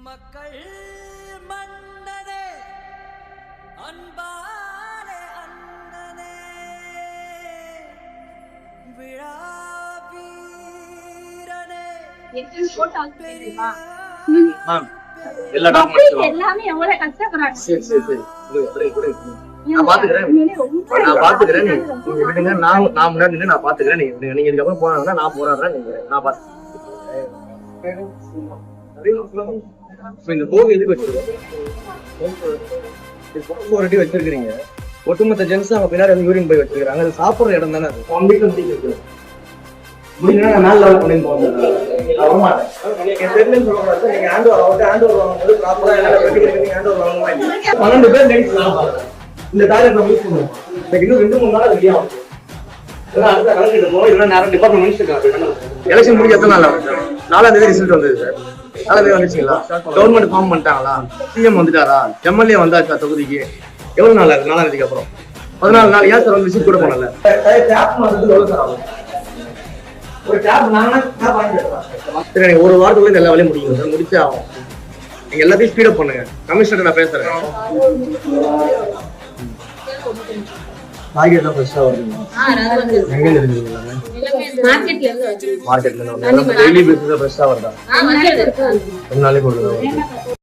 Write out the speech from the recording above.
மக்கள் மன்னனே அன்பாலே அண்ணனே விழா வீரனே எல்லாமே எவ்வளவு கஷ்டப்படுறாங்க. நான் பாத்துக்கிறேன் நீங்க நான் முன்னாடி நின்று நான் பாத்துக்கிறேன். நீங்க இதுக்கப்புறம் போனாங்கன்னா நான் போராடுறேன். நான் பாத்துக்கிறேன். இந்த போக எதுக்கு வச்சிருக்கீங்க? ஒட்டுமொத்த ஜென்ஸ் அவங்க பின்னாடி வந்து யூரின் போய் வச்சிருக்காங்க. அது சாப்பிடுற இடம் தானே. இந்த டார்கெட் நம்ம யூஸ் பண்ணுவோம். இன்னும் 2-3 நாள் ரெடியா ஆகும். எலெக்ஷன் முடிஞ்ச எத்தனை நாள் ஆகும்? 4ஆம் தேதி ரிசல்ட் வந்தது சார். 4ஆம் தேதி வந்துச்சுங்களா? கவர்மெண்ட் ஃபார்ம் பண்ணிட்டாங்களா? சிஎம் வந்துட்டாரா? எம்எல்ஏ வந்தாச்சா தொகுதிக்கு? எவ்வளவு நாள் ஆகுது? 4ஆம் தேதிக்கு அப்புறம் 14 நாள். ஏன் சார் வந்து விசிட் கூட போனல? சரி, ஒரு வாரத்துக்குள்ள எல்லா வேலையும் முடியும் சார். முடிச்சே ஆகும். நீங்க எல்லாத்தையும் ஸ்பீட் அப் பண்ணுங்க. கமிஷனர் நான் பேசுறேன். காய்கறி எல்லாம் ஃப்ரெஷ்ஷா வருதுங்க. எங்க இருக்குங்களா? மார்க்கெட்ல இருந்து டெய்லி பேசிஸ் ஃப்ரெஷ்ஷா வருதா? 2 நாளைக்கு ஒரு